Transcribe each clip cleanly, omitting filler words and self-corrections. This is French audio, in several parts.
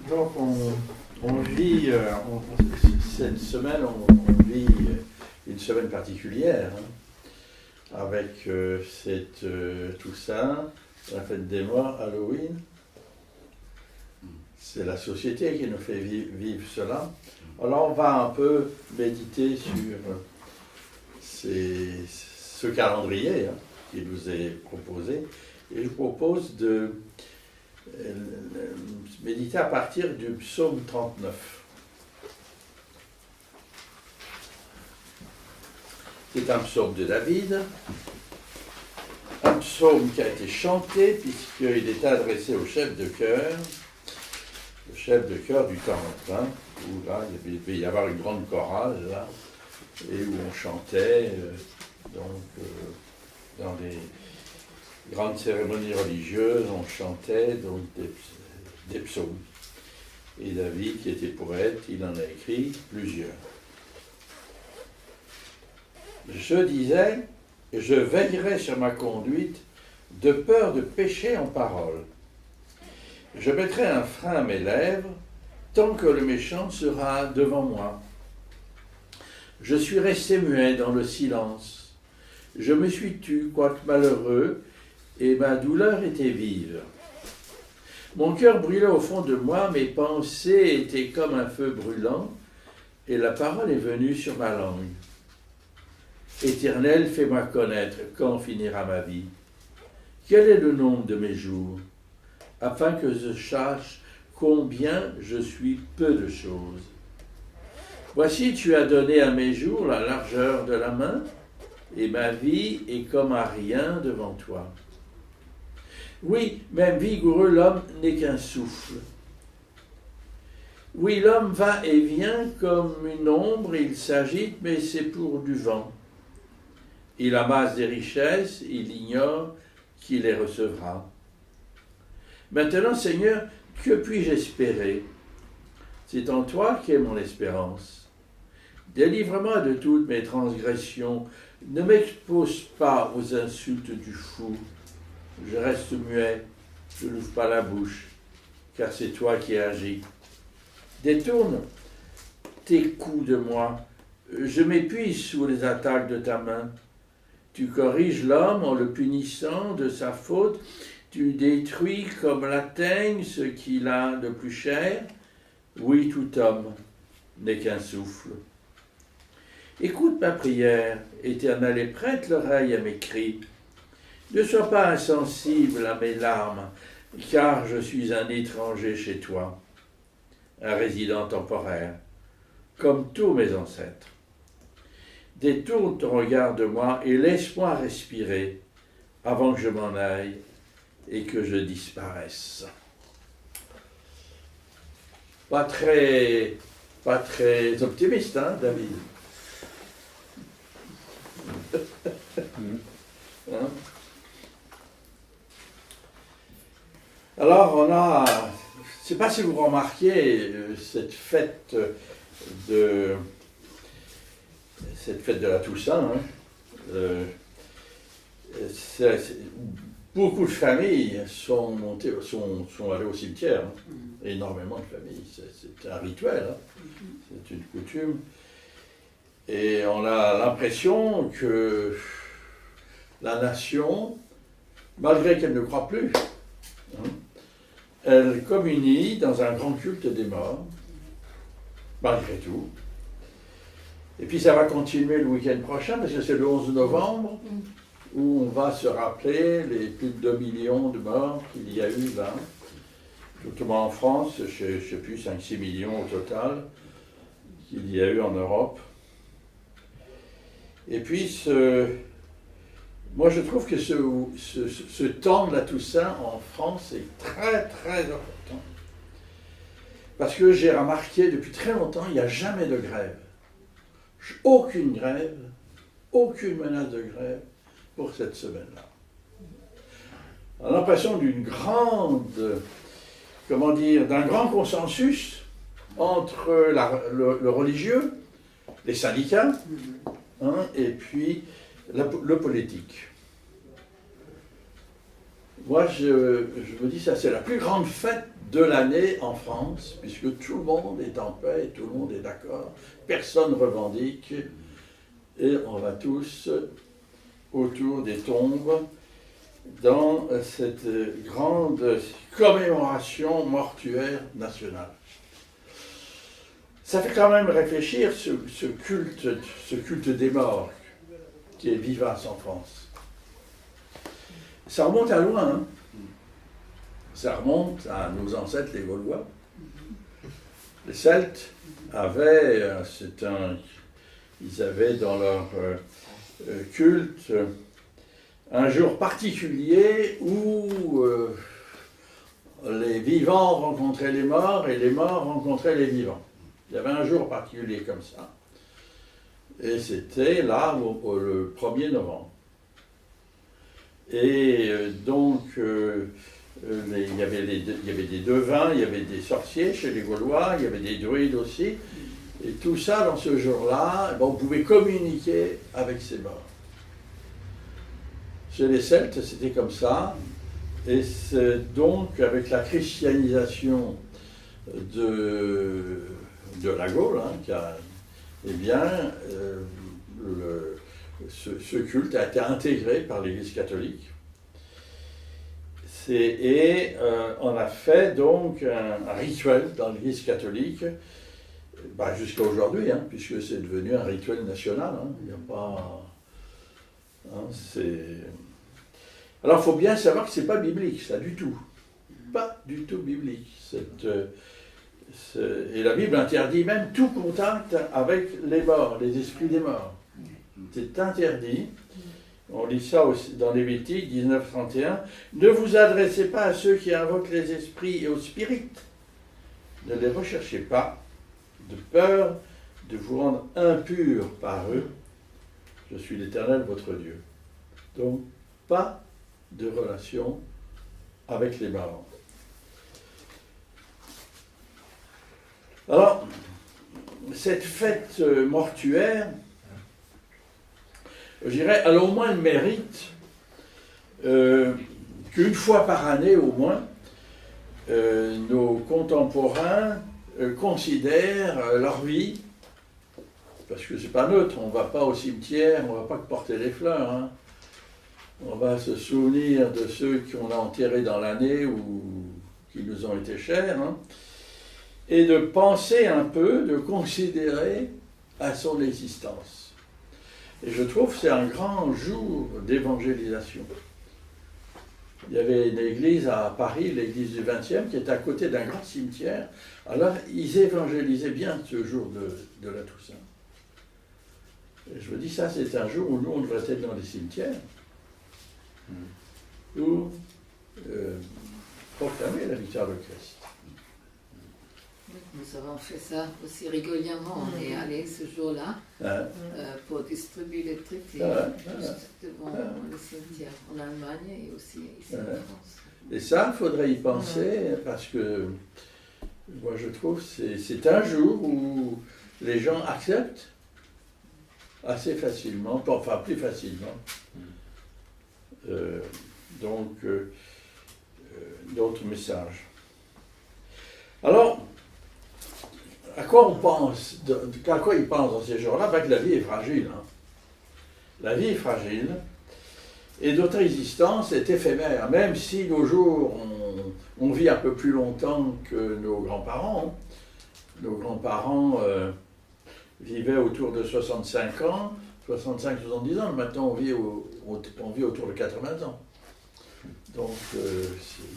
Donc on vit, cette semaine, on vit une semaine particulière, hein, avec cette Toussaint, la fête des morts, Halloween. C'est la société qui nous fait vivre cela. Alors on va un peu méditer sur ce calendrier, hein, qui nous est proposé. Et je propose de méditer à partir du psaume 39. C'est un psaume de David, un psaume qui a été chanté puisqu'il est adressé au chef de chœur, le chef de chœur du temple, hein, où là il devait y avoir une grande chorale là, et où on chantait dans les grandes cérémonies religieuses, on chantait donc des psaumes. Et David, qui était poète, il en a écrit plusieurs. Je disais, je veillerai sur ma conduite de peur de pécher en parole. Je mettrai un frein à mes lèvres tant que le méchant sera devant moi. Je suis resté muet dans le silence. Je me suis tu, quoique malheureux, et ma douleur était vive. Mon cœur brûlait au fond de moi, mes pensées étaient comme un feu brûlant, et la parole est venue sur ma langue. Éternel, fais-moi connaître quand finira ma vie. Quel est le nombre de mes jours, afin que je sache combien je suis peu de choses. Voici, tu as donné à mes jours la largeur de la main, et ma vie est comme à rien devant toi. Oui, même vigoureux, l'homme n'est qu'un souffle. Oui, l'homme va et vient comme une ombre, il s'agite, mais c'est pour du vent. Il amasse des richesses, il ignore qui les recevra. Maintenant, Seigneur, que puis-je espérer? C'est en toi qu'est mon espérance. Délivre-moi de toutes mes transgressions, ne m'expose pas aux insultes du fou. Je reste muet, je n'ouvre pas la bouche, car c'est toi qui agis. Détourne tes coups de moi, je m'épuise sous les attaques de ta main. Tu corriges l'homme en le punissant de sa faute, tu détruis comme la teigne ce qu'il a de plus cher. Oui, tout homme n'est qu'un souffle. Écoute ma prière, Éternel, et prête l'oreille à mes cris. Ne sois pas insensible à mes larmes, car je suis un étranger chez toi, un résident temporaire, comme tous mes ancêtres. Détourne ton regard de moi et laisse-moi respirer avant que je m'en aille et que je disparaisse. Pas très optimiste, hein, David? Hein? Alors, on a, je ne sais pas si vous remarquez cette fête de la Toussaint, hein, beaucoup de familles sont allées au cimetière, hein, énormément de familles, c'est un rituel, hein, c'est une coutume, et on a l'impression que la nation, malgré qu'elle ne croit plus, hein, elle communie dans un grand culte des morts, malgré tout. Et puis ça va continuer le week-end prochain, parce que c'est le 11 novembre, où on va se rappeler les plus de 2 millions de morts qu'il y a eu là. Surtout en France, je ne sais plus, 5-6 millions au total, qu'il y a eu en Europe. Et puis, moi je trouve que ce temps de la Toussaint en France est très très important. Parce que j'ai remarqué depuis très longtemps, il n'y a jamais de grève. Aucune grève, aucune menace de grève pour cette semaine-là. On a l'impression d'une grande, d'un grand consensus entre le religieux, les syndicats, hein, et puis le politique. Moi, je me dis ça, c'est la plus grande fête de l'année en France, puisque tout le monde est en paix, tout le monde est d'accord, personne ne revendique, et on va tous autour des tombes dans cette grande commémoration mortuaire nationale. Ça fait quand même réfléchir ce culte des morts qui est vivace en France. Ça remonte à loin, hein. Ça remonte à nos ancêtres les Gaulois. Les Celtes avaient, ils avaient dans leur culte un jour particulier où les vivants rencontraient les morts et les morts rencontraient les vivants. Il y avait un jour particulier comme ça. Et c'était là, le 1er novembre. Et donc, il y avait des devins, il y avait des sorciers chez les Gaulois, il y avait des druides aussi. Et tout ça, dans ce jour-là, on pouvait communiquer avec ces morts. Chez les Celtes, c'était comme ça. Et c'est donc, avec la christianisation de la Gaule, hein, eh bien, ce culte a été intégré par l'Église catholique. On a fait donc un rituel dans l'Église catholique, jusqu'à aujourd'hui, hein, puisque c'est devenu un rituel national. Hein, il n'y a pas... Hein, Alors, il faut bien savoir que ce n'est pas biblique, ça, du tout. Pas du tout biblique. Et la Bible interdit même tout contact avec les morts, les esprits des morts. C'est interdit. On lit ça aussi dans Lévitique 19:31. Ne vous adressez pas à ceux qui invoquent les esprits et aux spirites. Ne les recherchez pas, de peur de vous rendre impurs par eux. Je suis l'Éternel, votre Dieu. Donc, pas de relation avec les morts. Alors, cette fête mortuaire, je dirais, elle a au moins le mérite qu'une fois par année, au moins, nos contemporains considèrent leur vie, parce que c'est pas neutre, on ne va pas au cimetière, on ne va pas que porter les fleurs, hein. On va se souvenir de ceux qu'on a enterrés dans l'année ou qui nous ont été chers, hein, et de penser un peu, de considérer à son existence. Et je trouve que c'est un grand jour d'évangélisation. Il y avait une église à Paris, l'église du 20e, qui était à côté d'un grand cimetière. Alors, ils évangélisaient bien ce jour de la Toussaint. Et je me dis, ça, c'est un jour où nous, on devrait être dans les cimetières, où proclamer la victoire de Christ. Nous avons fait ça aussi régulièrement. On est allé ce jour-là pour distribuer les traités juste devant le cimetière en Allemagne et aussi ici en France. Et ça, il faudrait y penser parce que moi je trouve que c'est un jour où les gens acceptent assez facilement, enfin plus facilement, d'autres messages. Alors, à quoi on pense, à quoi ils pensent dans ces jours-là? Que la vie est fragile. Hein. La vie est fragile et notre existence est éphémère, même si nos jours, on vit un peu plus longtemps que nos grands-parents. Nos grands-parents vivaient autour de 65 ans, 65-70 ans. Maintenant, on vit autour de 80 ans. Donc,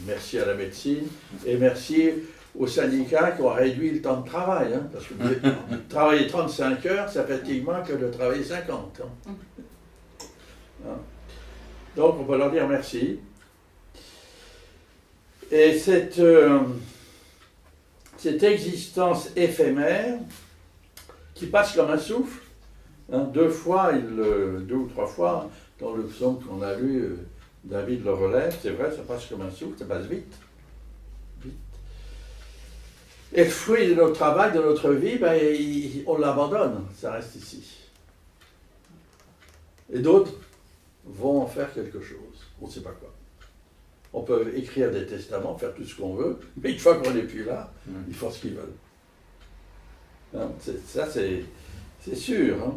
merci à la médecine et merci aux syndicats qui ont réduit le temps de travail. Hein, parce que travailler 35 heures, ça fatigue moins que de travailler 50. Hein. Hein. Donc, on peut leur dire merci. Et cette existence éphémère qui passe comme un souffle, hein, deux ou trois fois dans le psaume qu'on a lu, David le relève, c'est vrai, ça passe comme un souffle, ça passe vite. Et le fruit de notre travail, de notre vie, on l'abandonne, ça reste ici. Et d'autres vont en faire quelque chose, on ne sait pas quoi. On peut écrire des testaments, faire tout ce qu'on veut, mais une fois qu'on n'est plus là, ils font ce qu'ils veulent. Hein, ça, c'est sûr. Hein.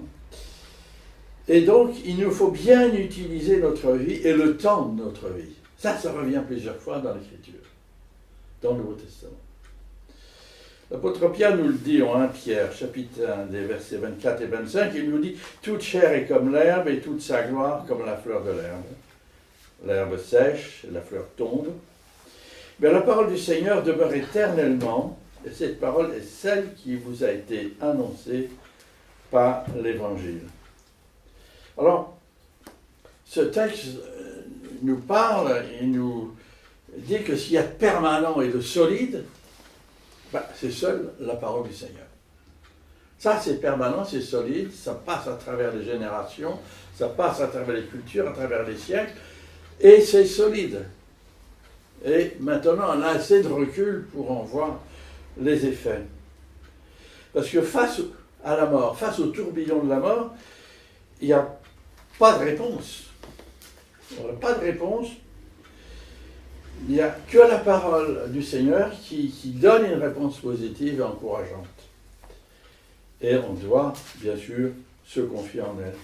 Et donc, il nous faut bien utiliser notre vie et le temps de notre vie. Ça revient plusieurs fois dans l'Écriture, dans le Nouveau Testament. L'apôtre Pierre nous le dit en 1 Pierre, chapitre 1, des versets 24 et 25, il nous dit « Toute chair est comme l'herbe et toute sa gloire comme la fleur de l'herbe. L'herbe sèche et la fleur tombe. Mais la parole du Seigneur demeure éternellement, et cette parole est celle qui vous a été annoncée par l'Évangile. » Alors, ce texte nous parle et nous dit que s'il y a de permanent et de solide, c'est seule la parole du Seigneur. Ça, c'est permanent, c'est solide, ça passe à travers les générations, ça passe à travers les cultures, à travers les siècles, et c'est solide. Et maintenant, on a assez de recul pour en voir les effets. Parce que face à la mort, face au tourbillon de la mort, il n'y a pas de réponse. On n'a pas de réponse. Il n'y a que la parole du Seigneur qui donne une réponse positive et encourageante. Et on doit, bien sûr, se confier en elle.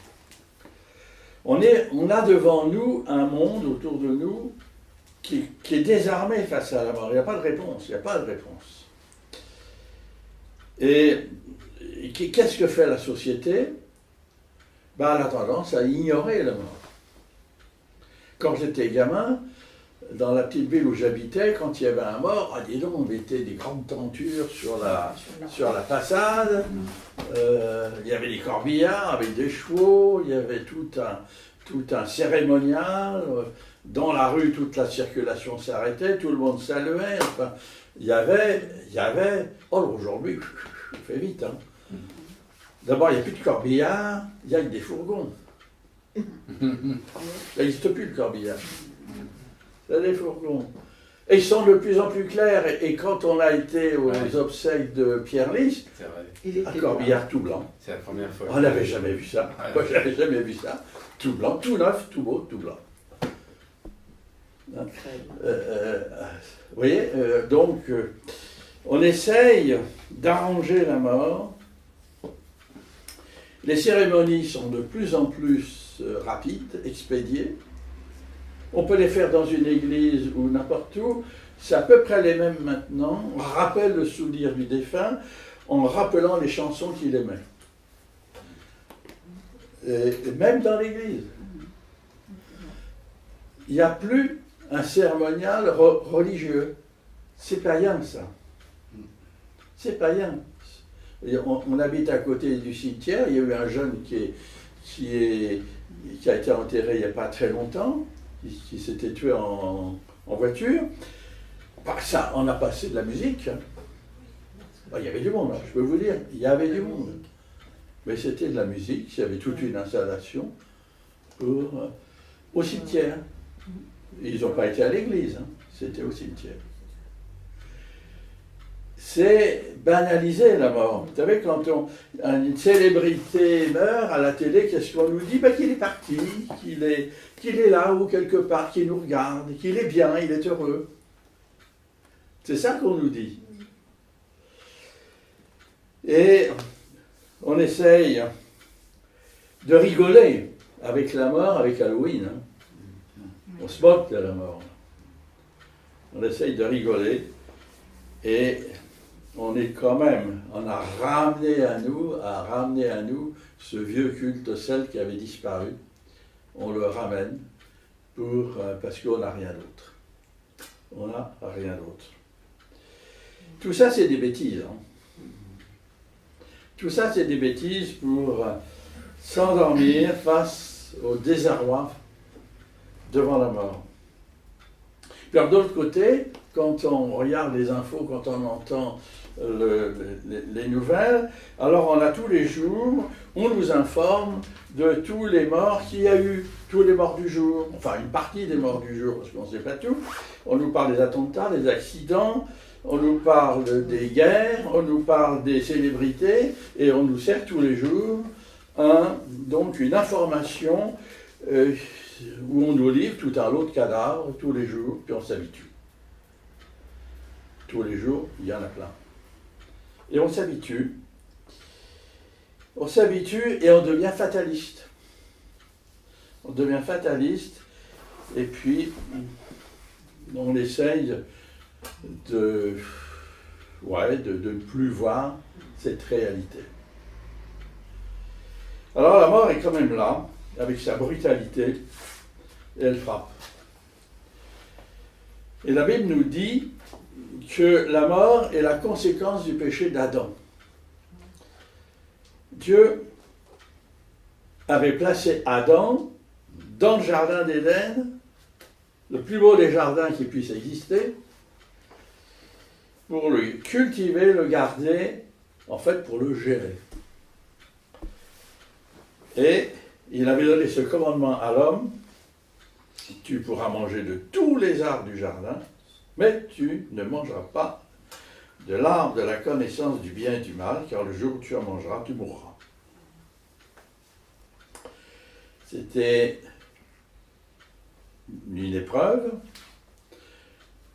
On a devant nous un monde autour de nous qui est désarmé face à la mort. Il n'y a pas de réponse. Il n'y a pas de réponse. Et qu'est-ce que fait la société ? Elle a tendance à ignorer la mort. Quand j'étais gamin, dans la petite ville où j'habitais, quand il y avait un mort, dis donc, on mettait des grandes tentures sur la façade, il y avait des corbillards avec des chevaux, il y avait tout un cérémonial, dans la rue, toute la circulation s'arrêtait, tout le monde saluait, enfin, il y avait, aujourd'hui, il fait vite, hein. D'abord, il n'y a plus de corbillard, il y a des fourgons. Il n'existe plus le corbillard. Il y a des fourgons. Et ils sont de plus en plus clairs. Et quand on a été aux obsèques de Pierre Lys, un corbillard tout blanc. C'est la première fois. On n'avait jamais vu ça. Moi, je n'avais jamais vu ça. Tout blanc, tout neuf, tout beau, tout blanc. Vous voyez, donc, on essaye d'arranger la mort. Les cérémonies sont de plus en plus rapides, expédiées. On peut les faire dans une église ou n'importe où. C'est à peu près les mêmes maintenant. On rappelle le souvenir du défunt en rappelant les chansons qu'il aimait. Et même dans l'église. Il n'y a plus un cérémonial religieux. C'est païen, ça. C'est païen. On habite à côté du cimetière. Il y a eu un jeune qui a été enterré il n'y a pas très longtemps, qui s'était tué en voiture. Ça, on a passé de la musique. Il y avait du monde, je peux vous dire. Il y avait du monde. Mais c'était de la musique. Il y avait toute une installation au cimetière. Ils n'ont pas été à l'église. C'était au cimetière. C'est banaliser la mort. Vous savez, quand une célébrité meurt à la télé, qu'est-ce qu'on nous dit ? Qu'il est parti, qu'il est là ou quelque part, qu'il nous regarde, qu'il est bien, il est heureux. C'est ça qu'on nous dit. Et on essaye de rigoler avec la mort, avec Halloween. On se moque de la mort. On essaye de rigoler et on a ramené à nous ce vieux culte celle qui avait disparu. On le ramène parce qu'on n'a rien d'autre. On n'a rien d'autre. Tout ça, c'est des bêtises. Tout ça, c'est des bêtises pour s'endormir face au désarroi devant la mort. Puis de l'autre côté, quand on regarde les infos, quand on entend les nouvelles, alors on a tous les jours, on nous informe de tous les morts qu'il y a eu, tous les morts du jour, enfin une partie des morts du jour, parce qu'on ne sait pas tout. On nous parle des attentats, des accidents, on nous parle des guerres, on nous parle des célébrités, et on nous sert tous les jours donc une information où on nous livre tout un lot de cadavres tous les jours, puis on s'habitue. Tous les jours, il y en a plein. Et on s'habitue. On s'habitue et on devient fataliste. On devient fataliste et puis on essaye de ne plus voir cette réalité. Alors la mort est quand même là, avec sa brutalité, et elle frappe. Et la Bible nous dit que la mort est la conséquence du péché d'Adam. Dieu avait placé Adam dans le jardin d'Éden, le plus beau des jardins qui puisse exister, pour le cultiver, le garder, en fait pour le gérer. Et il avait donné ce commandement à l'homme: tu pourras manger de tous les arbres du jardin, mais tu ne mangeras pas de l'arbre de la connaissance du bien et du mal, car le jour où tu en mangeras, tu mourras. C'était une épreuve,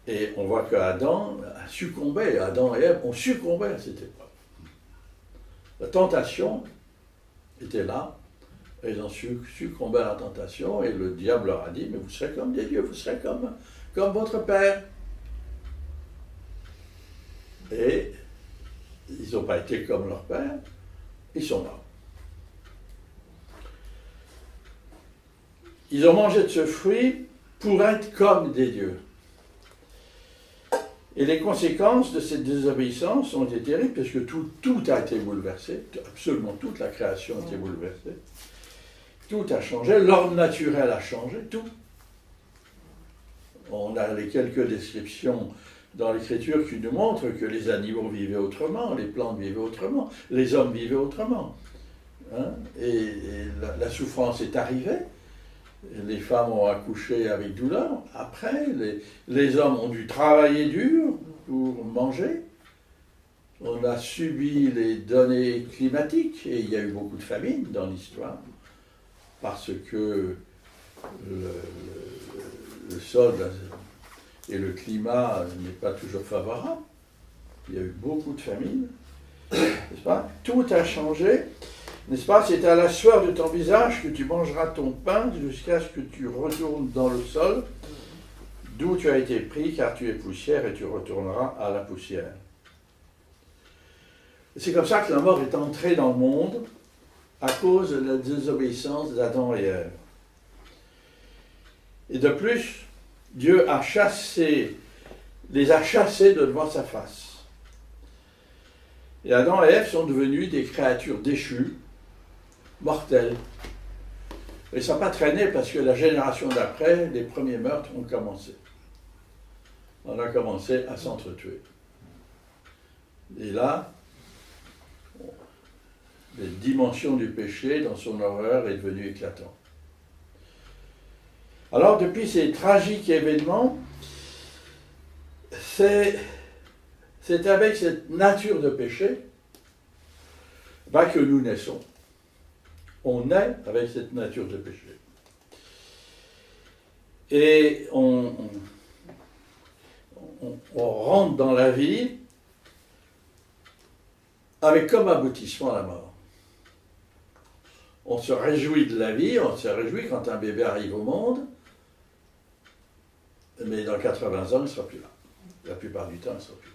et on voit qu'Adam a succombé, Adam et Ève ont succombé à cette épreuve. La tentation était là, et ils ont succombé à la tentation, et le diable leur a dit: mais vous serez comme des dieux, vous serez comme votre père. Et ils n'ont pas été comme leur père, ils sont morts. Ils ont mangé de ce fruit pour être comme des dieux. Et les conséquences de cette désobéissance ont été terribles, parce que tout a été bouleversé, absolument toute la création a été bouleversée. Tout a changé, l'ordre naturel a changé, tout. On a les quelques descriptions dans l'Écriture qui nous montrent que les animaux vivaient autrement, les plantes vivaient autrement, les hommes vivaient autrement. Hein? Et la souffrance est arrivée. Les femmes ont accouché avec douleur. Après, les hommes ont dû travailler dur pour manger. On a subi les données climatiques, et il y a eu beaucoup de famines dans l'histoire, parce que le sol et le climat n'est pas toujours favorable. Il y a eu beaucoup de famines, n'est-ce pas? Tout a changé. N'est-ce pas? C'est à la sueur de ton visage que tu mangeras ton pain jusqu'à ce que tu retournes dans le sol, d'où tu as été pris, car tu es poussière et tu retourneras à la poussière. C'est comme ça que la mort est entrée dans le monde, à cause de la désobéissance d'Adam et Ève. Et de plus, Dieu les a chassés de devant sa face. Et Adam et Ève sont devenus des créatures déchues, mortelles. Et ça n'a pas traîné, parce que la génération d'après, les premiers meurtres ont commencé. On a commencé à s'entretuer. Et là, la dimension du péché dans son horreur est devenue éclatante. Alors, depuis ces tragiques événements, c'est avec cette nature de péché que nous naissons. On naît avec cette nature de péché. Et on rentre dans la vie avec comme aboutissement la mort. On se réjouit de la vie, on se réjouit quand un bébé arrive au monde, mais dans 80 ans, il ne sera plus là. La plupart du temps, il ne sera plus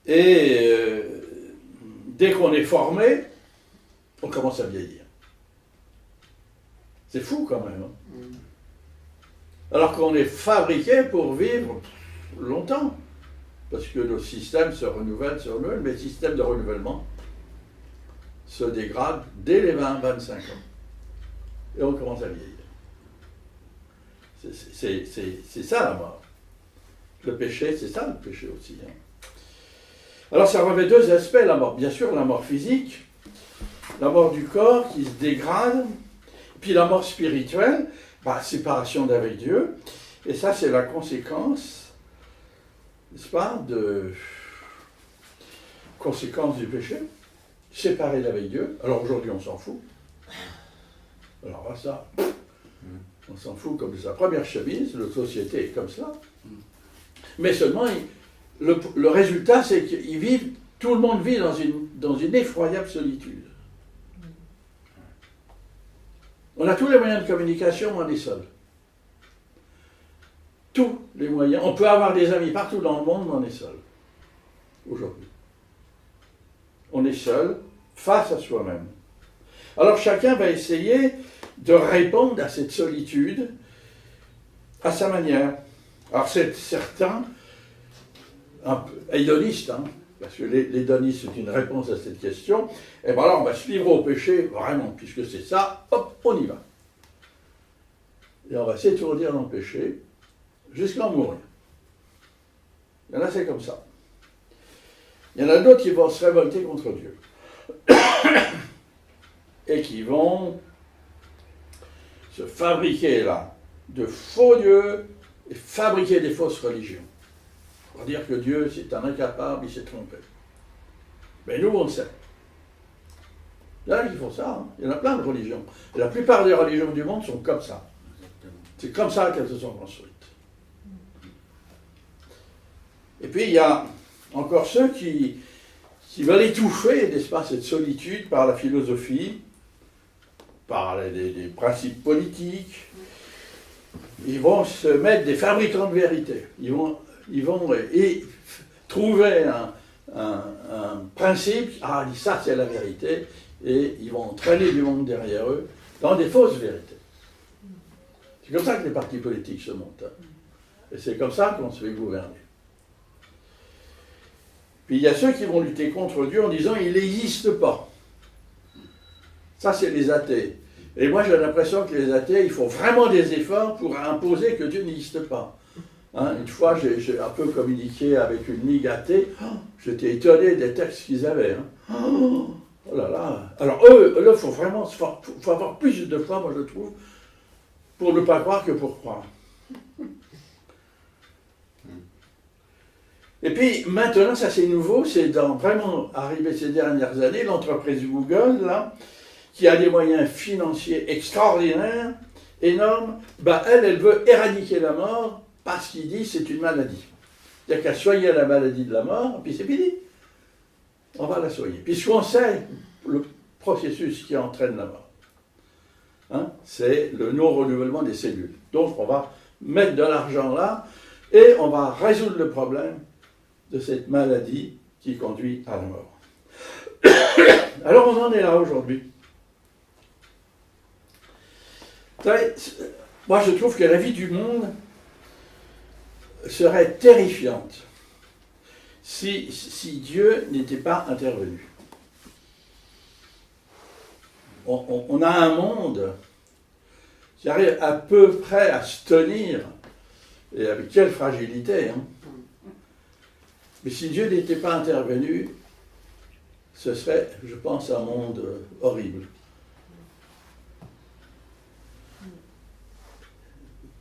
là. Et dès qu'on est formé, on commence à vieillir. C'est fou quand même. Hein? Alors qu'on est fabriqué pour vivre longtemps. Parce que nos systèmes se renouvellent, mais le système de renouvellement se dégrade dès les 20-25 ans. Et on commence à vieillir. C'est ça la mort. Le péché, c'est ça le péché aussi. Hein. Alors ça revêt deux aspects, la mort. Bien sûr, la mort physique, la mort du corps qui se dégrade, puis la mort spirituelle, séparation d'avec Dieu. Et ça, c'est la conséquence, n'est-ce pas, conséquence du péché, séparé d'avec Dieu. Alors aujourd'hui, on s'en fout. Alors ça, on s'en fout comme de sa première chemise, la société est comme ça. Mais seulement, le résultat, c'est qu'ils vivent, tout le monde vit dans une effroyable solitude. On a tous les moyens de communication, mais on est seul. Tous les moyens. On peut avoir des amis partout dans le monde, mais on est seul. Aujourd'hui. On est seul face à soi-même. Alors chacun va essayer de répondre à cette solitude à sa manière. Alors c'est certain, un peu hédoniste, hein, parce que l'hédonisme c'est une réponse à cette question, et bien alors on va se livrer au péché, vraiment, puisque c'est ça, hop, on y va. Et on va s'étourdir dans le péché, jusqu'à en mourir. Il y en a, c'est comme ça. Il y en a d'autres qui vont se révolter contre Dieu. Et qui vont se fabriquer là de faux dieux et fabriquer des fausses religions. Pour dire que Dieu c'est un incapable, il s'est trompé. Mais nous on le sait. Il y en a qui font ça, hein. Il y en a plein de religions. Et la plupart des religions du monde sont comme ça. C'est comme ça qu'elles se sont construites. Et puis il y a encore ceux qui veulent étouffer, n'est-ce pas, cette solitude par la philosophie, par des principes politiques. Ils vont se mettre des fabricants de vérité. Ils vont trouver un principe, ça c'est la vérité, et ils vont traîner du monde derrière eux dans des fausses vérités. C'est comme ça que les partis politiques se montent. Et c'est comme ça qu'on se fait gouverner. Puis il y a ceux qui vont lutter contre Dieu en disant il n'existe pas. Ça, c'est les athées. Et moi, j'ai l'impression que les athées, ils font vraiment des efforts pour imposer que Dieu n'existe pas. Hein, une fois, j'ai un peu communiqué avec une ligue athée. J'étais étonné des textes qu'ils avaient. Hein. Oh là là. Alors, eux, il faut vraiment faut avoir plus de foi, moi, je trouve, pour ne pas croire que pour croire. Et puis, maintenant, ça c'est nouveau, c'est vraiment arrivé ces dernières années, l'entreprise Google, là, qui a des moyens financiers extraordinaires, énormes, elle veut éradiquer la mort parce qu'il dit c'est une maladie. Il n'y a qu'à soigner la maladie de la mort, puis c'est fini. On va la soigner. Puisqu'on sait le processus qui entraîne la mort. Hein, c'est le non-renouvellement des cellules. Donc on va mettre de l'argent là, et on va résoudre le problème de cette maladie qui conduit à la mort. Alors on en est là aujourd'hui. Moi je trouve que la vie du monde serait terrifiante si Dieu n'était pas intervenu. On a un monde qui arrive à peu près à se tenir, et avec quelle fragilité, hein. Mais si Dieu n'était pas intervenu, ce serait, je pense, un monde horrible.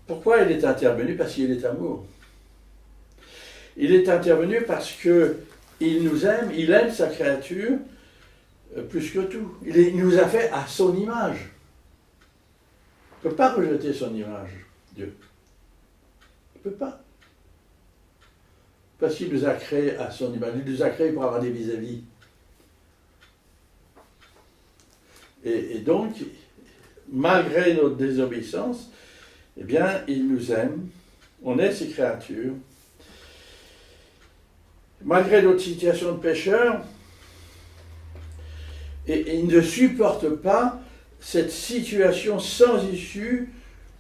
Pourquoi il est intervenu? Parce qu'il est amour. Il est intervenu parce qu'il nous aime, il aime sa créature plus que tout. Il nous a fait à son image. Il ne peut pas rejeter son image, Dieu. Il ne peut pas. Parce qu'il nous a créés à son image. Il nous a créés pour avoir des vis-à-vis. Et donc, malgré notre désobéissance, eh bien, il nous aime. On est ses créatures. Malgré notre situation de pécheur, et il ne supporte pas cette situation sans issue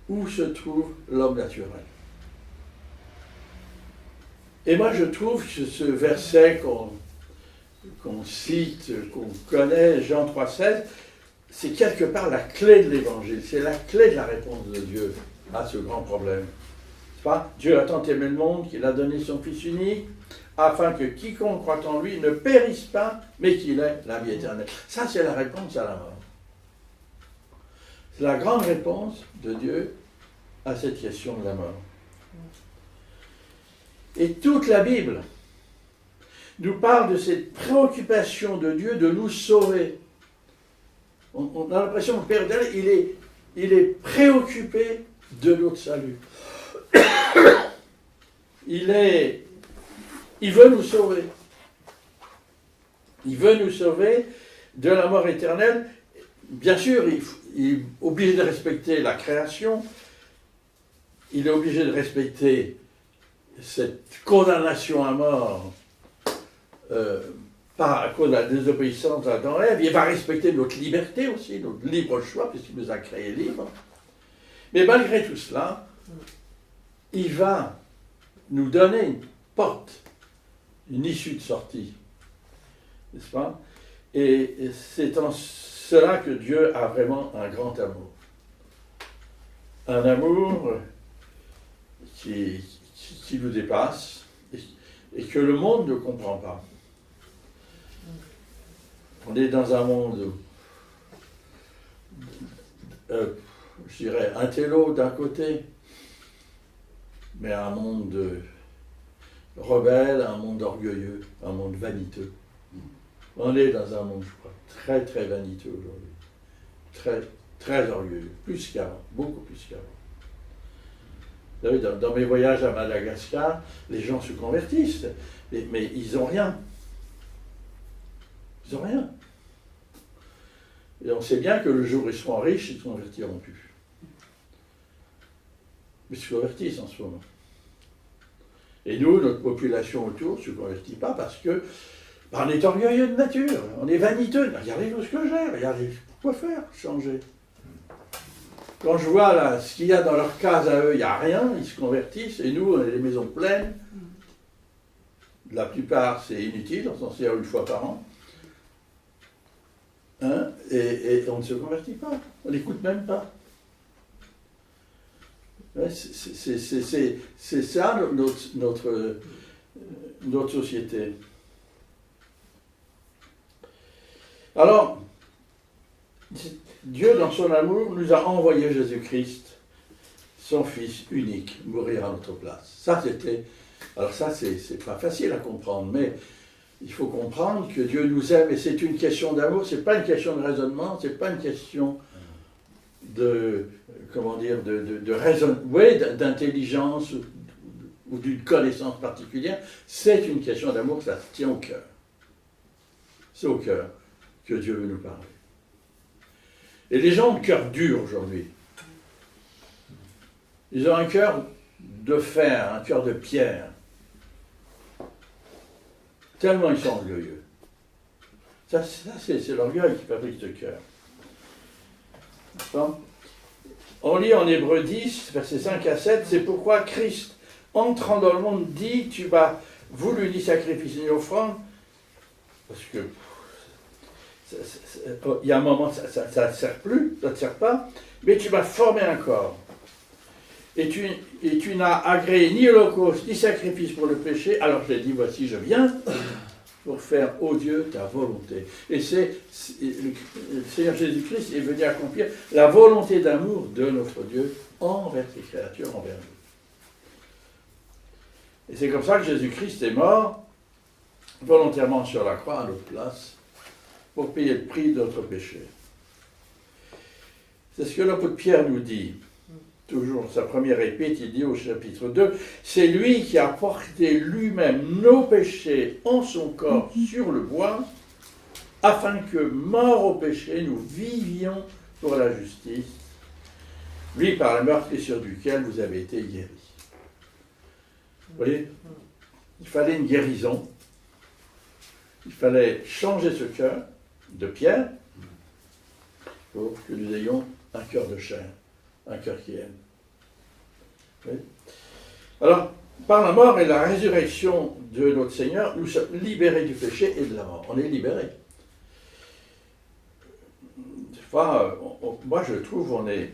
où se trouve l'homme naturel. Et moi, je trouve que ce verset qu'on cite, qu'on connaît, Jean 3,16, c'est quelque part la clé de l'Évangile. C'est la clé de la réponse de Dieu à ce grand problème. C'est pas? Dieu a tant aimé le monde qu'il a donné son Fils unique, afin que quiconque croit en lui ne périsse pas, mais qu'il ait la vie éternelle. Ça, c'est la réponse à la mort. C'est la grande réponse de Dieu à cette question de la mort. Et toute la Bible nous parle de cette préoccupation de Dieu de nous sauver. On a l'impression que le Père éternel, il est préoccupé de notre salut. Il veut nous sauver. Il veut nous sauver de la mort éternelle. Bien sûr, il est obligé de respecter la création. Il est obligé de respecter cette condamnation à mort à cause de la désobéissance d'Adam et Ève. Il va respecter notre liberté aussi, notre libre choix, puisqu'il nous a créés libres. Mais malgré tout cela, il va nous donner une porte, une issue de sortie. N'est-ce pas? Et c'est en cela que Dieu a vraiment un grand amour. Un amour qui nous dépasse et que le monde ne comprend pas. On est dans un monde, je dirais, intello d'un côté, mais un monde rebelle, un monde orgueilleux, un monde vaniteux. On est dans un monde, je crois, très très vaniteux aujourd'hui. Très, très orgueilleux, plus qu'avant, beaucoup plus qu'avant. Vous savez, dans mes voyages à Madagascar, les gens se convertissent, mais ils n'ont rien. Ils n'ont rien. Et on sait bien que le jour où ils seront riches, ils ne se convertiront plus. Mais ils se convertissent en ce moment. Et nous, notre population autour ne se convertit pas parce que on est orgueilleux de nature, on est vaniteux. Regardez tout ce que j'ai, regardez, pourquoi faire, changer. Quand je vois là, ce qu'il y a dans leur case à eux, il n'y a rien, ils se convertissent, et nous, on a les maisons pleines. La plupart, c'est inutile, on s'en sert une fois par an. Hein, et on ne se convertit pas, on n'écoute même pas. Ouais, c'est ça notre société. Alors, Dieu, dans son amour, nous a envoyé Jésus-Christ, son Fils unique, mourir à notre place. Ça, c'est pas facile à comprendre, mais il faut comprendre que Dieu nous aime, et c'est une question d'amour, c'est pas une question de raisonnement, c'est pas une question de d'intelligence ou d'une connaissance particulière, c'est une question d'amour, ça se tient au cœur. C'est au cœur que Dieu veut nous parler. Et les gens ont le cœur dur aujourd'hui. Ils ont un cœur de fer, un cœur de pierre. Tellement ils sont orgueilleux. Ça c'est l'orgueil qui fabrique ce cœur. Bon. On lit en Hébreux 10, versets 5 à 7, c'est pourquoi Christ, entrant dans le monde, dit, tu m'as voulu ni sacrifice ni offrande, parce que il y a un moment, ça ne sert plus, ça ne sert pas, mais tu m'as formé un corps. Et tu n'as agréé ni holocauste, ni sacrifice pour le péché, alors je l'ai dit, voici, je viens pour faire, ô Dieu, ta volonté. Et le Seigneur Jésus-Christ est venu accomplir la volonté d'amour de notre Dieu envers ses créatures, envers nous. Et c'est comme ça que Jésus-Christ est mort volontairement sur la croix à notre place pour payer le prix de notre péché. C'est ce que l'apôtre Pierre nous dit. Toujours sa première épître, il dit au chapitre 2, c'est lui qui a porté lui-même nos péchés en son corps sur le bois, afin que, morts au péché, nous vivions pour la justice, lui par la meurtrissure duquel vous avez été guéris. Vous voyez, il fallait une guérison, il fallait changer ce cœur de pierre pour que nous ayons un cœur de chair, un cœur qui aime. Oui. Alors, par la mort et la résurrection de notre Seigneur, nous sommes libérés du péché et de la mort. On est libérés. Enfin, moi, je trouve, on est...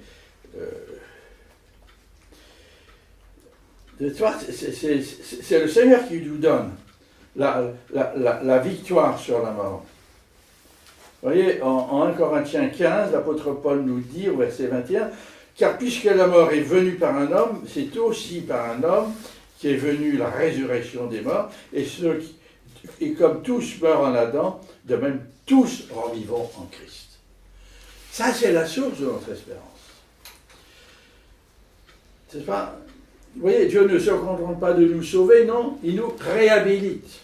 c'est le Seigneur qui nous donne la victoire sur la mort. Vous voyez, en 1 Corinthiens 15, l'apôtre Paul nous dit, au verset 21, « Car puisque la mort est venue par un homme, c'est aussi par un homme qui est venue la résurrection des morts, et comme tous meurent en Adam, de même tous revivront en Christ. » Ça, c'est la source de notre espérance. c'est pas, vous voyez, Dieu ne se contente pas de nous sauver, non, il nous réhabilite.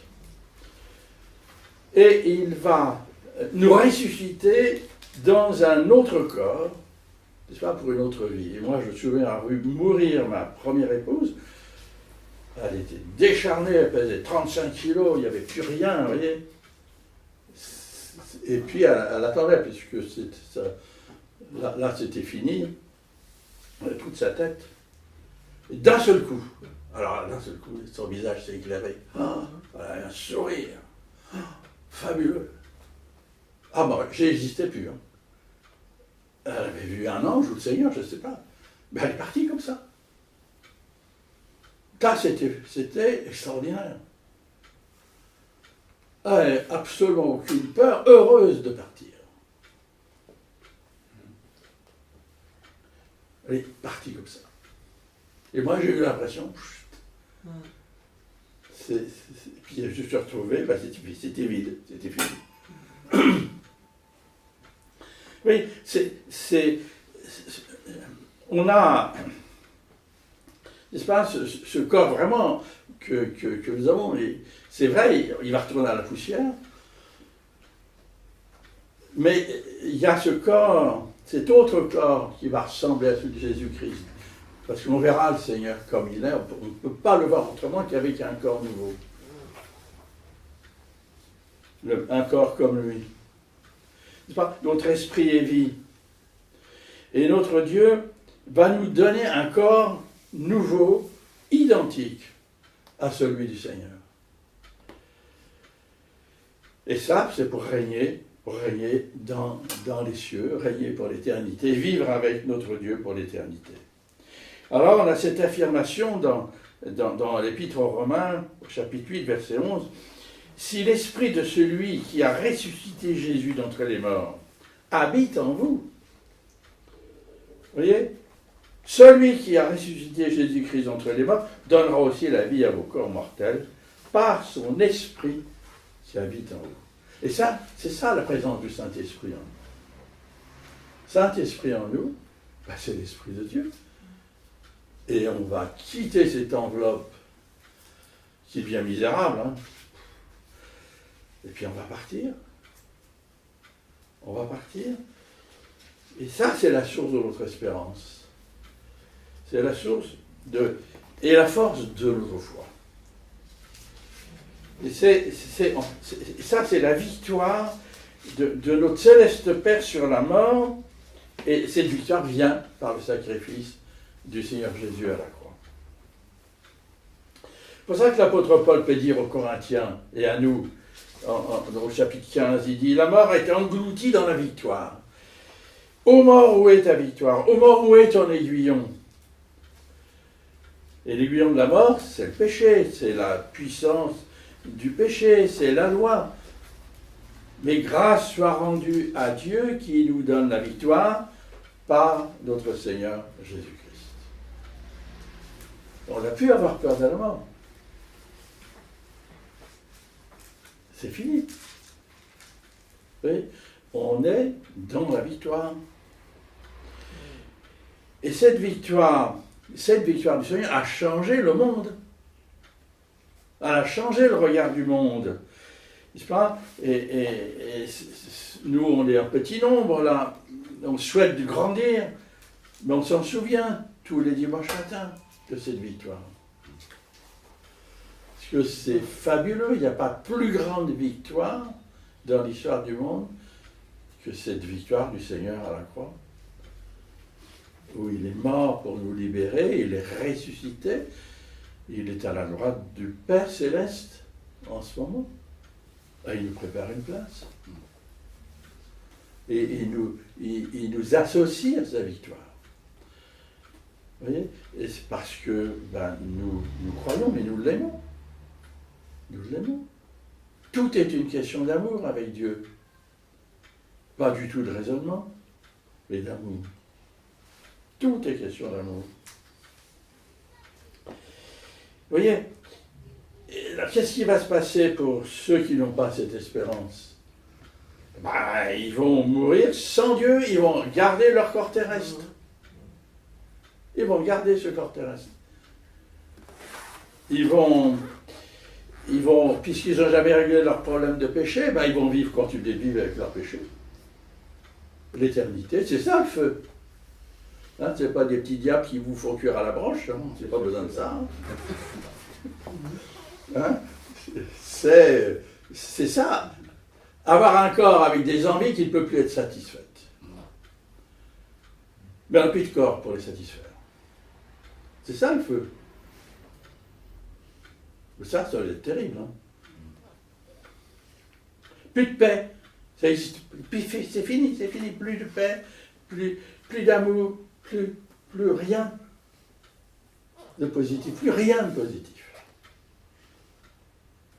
Et il va nous ressusciter dans un autre corps, n'est-ce pas, pour une autre vie. Et moi, je me souviens avoir vu mourir ma première épouse. Elle était décharnée, elle pesait 35 kilos, il n'y avait plus rien, vous voyez. Et puis, elle attendait, puisque là, c'était fini. Elle avait toute sa tête. Et d'un seul coup, alors d'un seul coup, son visage s'est éclairé. Ah, elle avait un sourire. Ah, fabuleux. Ah bon, j'existais plus. Hein. Elle avait vu un ange ou le Seigneur, je ne sais pas. Mais elle est partie comme ça. Là, c'était extraordinaire. Elle n'avait absolument aucune peur, heureuse de partir. Elle est partie comme ça. Et moi, j'ai eu l'impression, puis je me suis retrouvé, c'était vide, c'était fini. Oui, on a, n'est-ce pas, ce corps vraiment que nous avons, et c'est vrai, il va retourner à la poussière, mais il y a ce corps, cet autre corps qui va ressembler à celui de Jésus-Christ. Parce qu'on verra le Seigneur comme il est, on ne peut pas le voir autrement qu'avec un corps nouveau. Un corps comme lui. N'est-ce pas? Notre esprit est vie. Et notre Dieu va nous donner un corps nouveau, identique à celui du Seigneur. Et ça, c'est pour régner dans les cieux, régner pour l'éternité, vivre avec notre Dieu pour l'éternité. Alors, on a cette affirmation dans l'Épître aux Romains, au chapitre 8, verset 11. « Si l'esprit de celui qui a ressuscité Jésus d'entre les morts habite en vous, » vous voyez, celui qui a ressuscité Jésus-Christ d'entre les morts donnera aussi la vie à vos corps mortels par son esprit qui habite en vous. Et ça, c'est ça la présence du Saint-Esprit en nous. Saint-Esprit en nous, ben c'est l'Esprit de Dieu. Et on va quitter cette enveloppe qui est bien misérable, hein. Et puis on va partir. On va partir. Et ça, c'est la source de notre espérance. C'est la source et la force de notre foi. Et ça, c'est la victoire de notre céleste Père sur la mort. Et cette victoire vient par le sacrifice du Seigneur Jésus à la croix. C'est pour ça que l'apôtre Paul peut dire aux Corinthiens et à nous, au chapitre 15, il dit « La mort a été engloutie dans la victoire. Ô mort, où est ta victoire? Ô mort, où est ton aiguillon ?» Et l'aiguillon de la mort, c'est le péché, c'est la puissance du péché, c'est la loi. Mais grâce soit rendue à Dieu qui nous donne la victoire par notre Seigneur Jésus-Christ. On a pu avoir peur de la mort. C'est fini. Oui, on est dans la victoire. Et cette victoire du Seigneur a changé le monde. Elle a changé le regard du monde. N'est-ce pas? Et nous, on est un petit nombre, là. On souhaite grandir, mais on s'en souvient tous les dimanches matins de cette victoire. Parce que c'est fabuleux, il n'y a pas plus grande victoire dans l'histoire du monde que cette victoire du Seigneur à la croix, où il est mort pour nous libérer, il est ressuscité, il est à la droite du Père Céleste en ce moment, et il nous prépare une place. Et il nous associe à sa victoire. Vous voyez? Et c'est parce que nous croyons, mais nous l'aimons. Nous l'aimons. Tout est une question d'amour avec Dieu. Pas du tout de raisonnement, mais d'amour. Tout est question d'amour. Vous voyez? Qu'est-ce qui va se passer pour ceux qui n'ont pas cette espérance? Ils vont mourir sans Dieu, ils vont garder leur corps terrestre. Ils vont garder ce corps terrestre. Ils vont puisqu'ils n'ont jamais réglé leur problème de péché, ben ils vont vivre, continuer de vivre avec leur péché. L'éternité, c'est ça le feu. Hein, c'est pas des petits diables qui vous font cuire à la branche, hein, c'est pas besoin de ça. Hein, c'est ça. Avoir un corps avec des envies qui ne peut plus être satisfaites. Mais un plus de corps pour les satisfaire. C'est ça le feu. Ça va être terrible. Hein. Plus de paix. Ça existe. C'est fini. Plus de paix, plus d'amour, plus rien de positif. Plus rien de positif.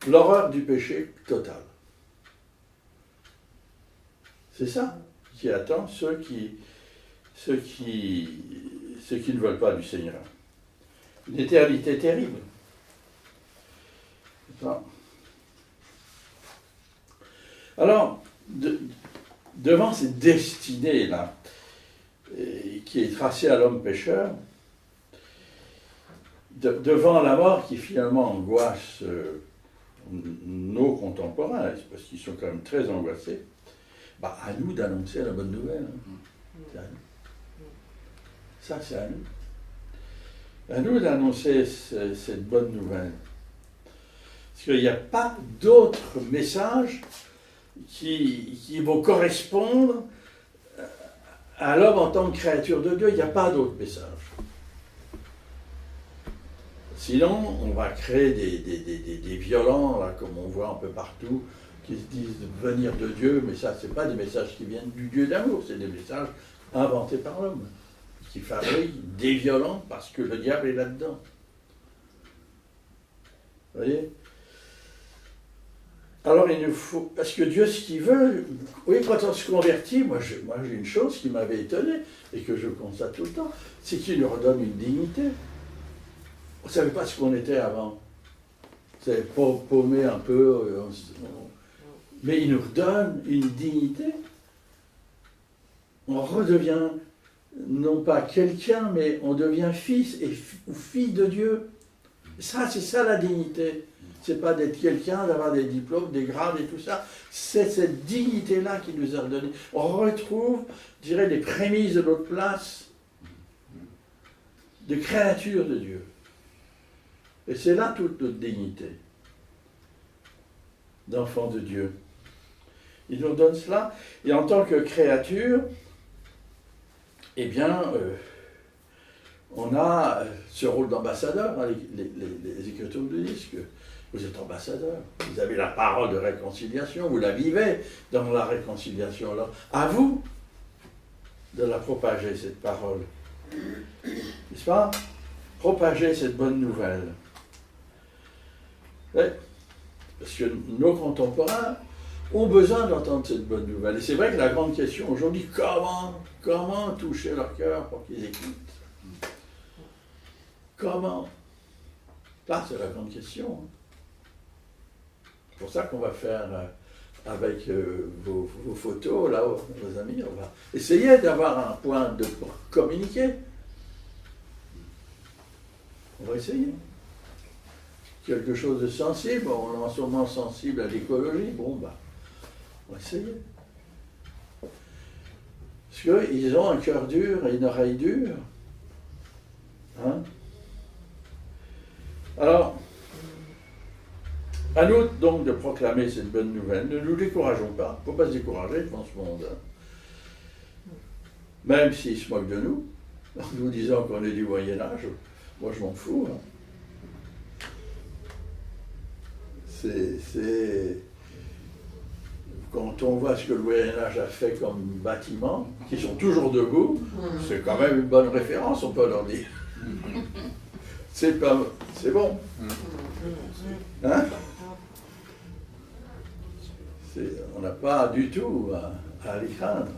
L'horreur du péché total. C'est ça qui attend ceux qui ne veulent pas du Seigneur. Une éternité terrible. Alors, devant cette destinée-là, qui est tracée à l'homme pécheur, devant la mort qui finalement angoisse nos contemporains, parce qu'ils sont quand même très angoissés, bah, à nous d'annoncer la bonne nouvelle. Hein. Ça, c'est à nous. À nous d'annoncer cette bonne nouvelle. Parce qu'il n'y a pas d'autre message qui vont correspondre à l'homme en tant que créature de Dieu. Il n'y a pas d'autre message. Sinon, on va créer des violents, là, comme on voit un peu partout, qui se disent venir de Dieu, mais ça, ce n'est pas des messages qui viennent du Dieu d'amour, c'est des messages inventés par l'homme, qui fabriquent des violents parce que le diable est là-dedans. Vous voyez ? Alors il nous faut, parce que Dieu, ce qu'il veut, oui, quand on se convertit, moi j'ai une chose qui m'avait étonné, et que je constate tout le temps, c'est qu'il nous redonne une dignité. On ne savait pas ce qu'on était avant. C'est paumé un peu, mais il nous redonne une dignité. On redevient, non pas quelqu'un, mais on devient fils ou fille de Dieu. Ça, c'est ça la dignité. C'est pas d'être quelqu'un, d'avoir des diplômes, des grades et tout ça. C'est cette dignité-là qui nous est redonnée. On retrouve, je dirais, les prémices de notre place de créature de Dieu. Et c'est là toute notre dignité d'enfant de Dieu. Il nous donne cela. Et en tant que créature, eh bien, on a ce rôle d'ambassadeur. Hein, les Écritures nous disent que vous êtes ambassadeur. Vous avez la parole de réconciliation. Vous la vivez dans la réconciliation. Alors, à vous de la propager, cette parole. N'est-ce pas ? Propager cette bonne nouvelle. Ouais. Parce que nos contemporains ont besoin d'entendre cette bonne nouvelle. Et c'est vrai que la grande question aujourd'hui, comment toucher leur cœur pour qu'ils écoutent ? Comment ? Ça, c'est la grande question. C'est pour ça qu'on va faire, avec vos photos, là, vos amis, on va essayer d'avoir un point pour communiquer. On va essayer. Quelque chose de sensible, on est en ce moment sensible à l'écologie, bon, bah, on va essayer. Parce qu'ils ont un cœur dur et une oreille dure. Hein? Alors, à nous donc de proclamer cette bonne nouvelle. Ne nous décourageons pas. Il ne faut pas se décourager dans ce monde. Même s'ils se moquent de nous, en nous disant qu'on est du Moyen-Âge, moi je m'en fous. Hein. Quand on voit ce que le Moyen-Âge a fait comme bâtiments, qui sont toujours debout, c'est quand même une bonne référence, on peut leur dire. C'est bon. Hein? On n'a pas du tout à les craindre.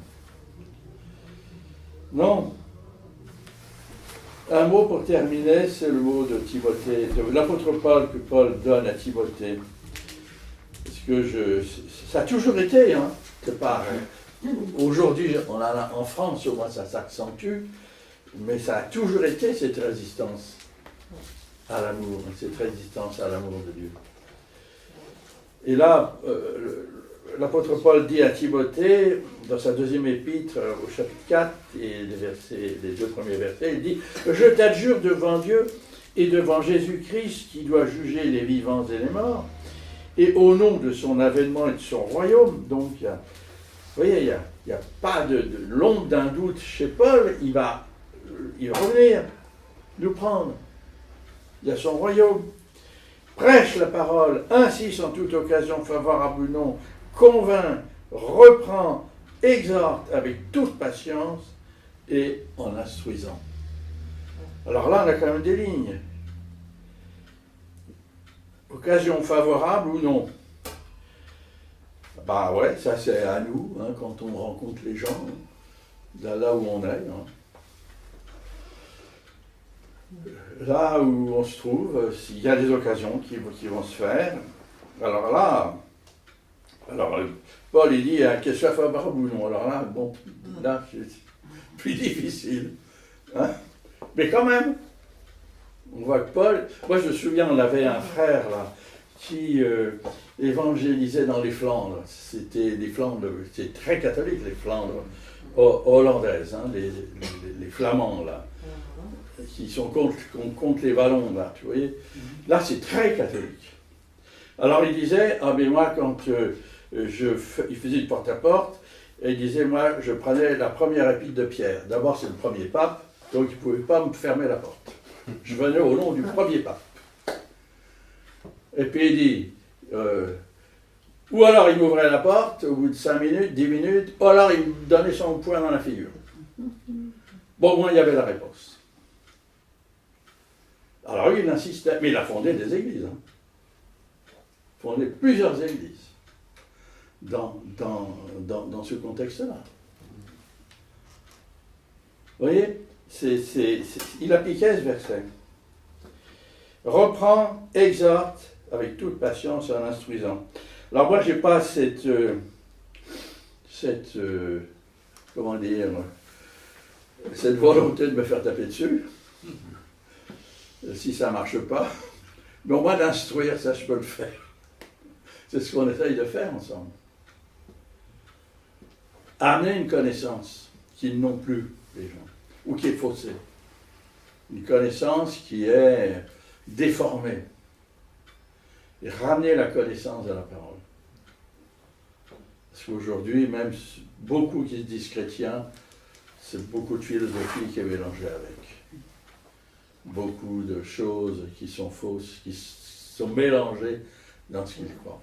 Non. Un mot pour terminer, c'est le mot de Timothée, de l'apôtre Paul que Paul donne à Timothée. Parce que ça a toujours été, hein, c'est pas. Aujourd'hui, en France, au moins ça s'accentue. Mais ça a toujours été cette résistance à l'amour, cette résistance à l'amour de Dieu. Et là, l'apôtre Paul dit à Timothée, dans sa deuxième épître, au chapitre 4, et les 2 premiers versets, il dit « Je t'adjure devant Dieu et devant Jésus-Christ, qui doit juger les vivants et les morts, et au nom de son avènement et de son royaume. » Donc, vous voyez, il n'y a pas de l'ombre d'un doute chez Paul, il va revenir, nous prendre. Il y a son royaume. Prêche la parole, insiste en toute occasion favorable ou non, convainc, reprend, exhorte avec toute patience et en instruisant. Alors là, on a quand même des lignes. Occasion favorable ou non. Bah ouais, ça c'est à nous, hein, quand on rencontre les gens, là où on est. Hein. Là où on se trouve, s'il y a des occasions qui vont se faire, alors là, Paul il dit, qu'est-ce que ça favorable ou non? Alors là, bon, là c'est plus difficile. Hein? Mais quand même, on voit que Paul, moi je me souviens, on avait un frère là, qui évangélisait dans les Flandres. C'était des Flandres, c'est très catholique les Flandres hollandaises, hein, les Flamands là. Qui sont contre les Wallons, là, tu vois. Là, c'est très catholique. Alors, il disait, mais moi, quand il faisait du porte-à-porte, et il disait, moi, je prenais la première épître de Pierre. D'abord, c'est le premier pape, donc il ne pouvait pas me fermer la porte. Je venais au nom du premier pape. Et puis, il dit, ou alors il m'ouvrait la porte, au bout de 5 minutes, 10 minutes, ou alors il me donnait son poing dans la figure. Bon, au moins, il y avait la réponse. Alors il insistait, mais il a fondé des églises. Hein. Fondé plusieurs églises dans ce contexte-là. Vous voyez, il appliquait ce verset. Reprend, exhorte avec toute patience en instruisant. Alors moi, je n'ai pas cette volonté de me faire taper dessus. Si ça ne marche pas, mais au moins d'instruire, ça je peux le faire. C'est ce qu'on essaye de faire ensemble. Amener une connaissance qu'ils n'ont plus, les gens, ou qui est faussée. Une connaissance qui est déformée. Et ramener la connaissance à la parole. Parce qu'aujourd'hui, même beaucoup qui se disent chrétiens, c'est beaucoup de philosophie qui est mélangée avec. Beaucoup de choses qui sont fausses, qui sont mélangées dans ce qu'ils croient.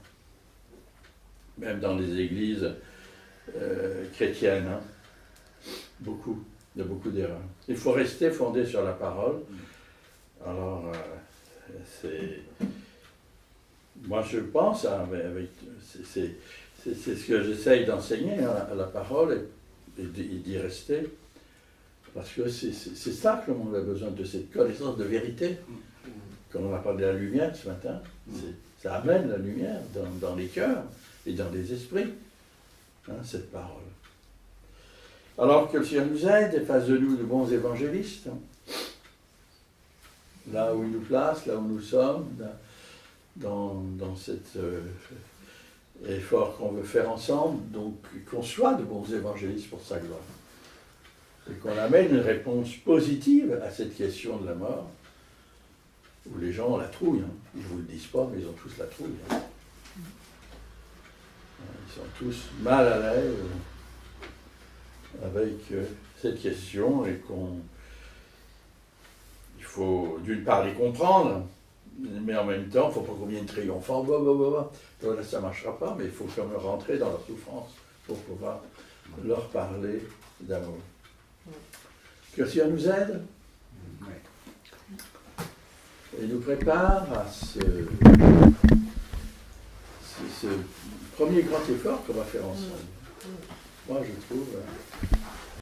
Même dans les églises chrétiennes, hein. Beaucoup d'erreurs. Il faut rester fondé sur la parole. Alors, moi je pense, c'est ce que j'essaye d'enseigner, hein, à la parole, et d'y rester. Parce que c'est ça que le monde a besoin, de cette connaissance de vérité. Comme on a parlé de la lumière ce matin, ça amène la lumière dans les cœurs et dans les esprits, hein, cette parole. Alors que le Seigneur nous aide et fasse de nous de bons évangélistes, hein, là où il nous place, là où nous sommes, dans cet effort qu'on veut faire ensemble, donc qu'on soit de bons évangélistes pour sa gloire. Et qu'on amène une réponse positive à cette question de la mort, où les gens ont la trouille. Hein. Ils ne vous le disent pas, mais ils ont tous la trouille. Hein. Ils sont tous mal à l'aise avec cette question, et il faut d'une part les comprendre, mais en même temps, il ne faut pas qu'on vienne triomphant. Voilà, ça ne marchera pas, mais il faut quand même rentrer dans leur souffrance pour pouvoir leur parler d'amour. Que le Seigneur nous aide et nous prépare à ce premier grand effort qu'on va faire ensemble. Moi, je trouve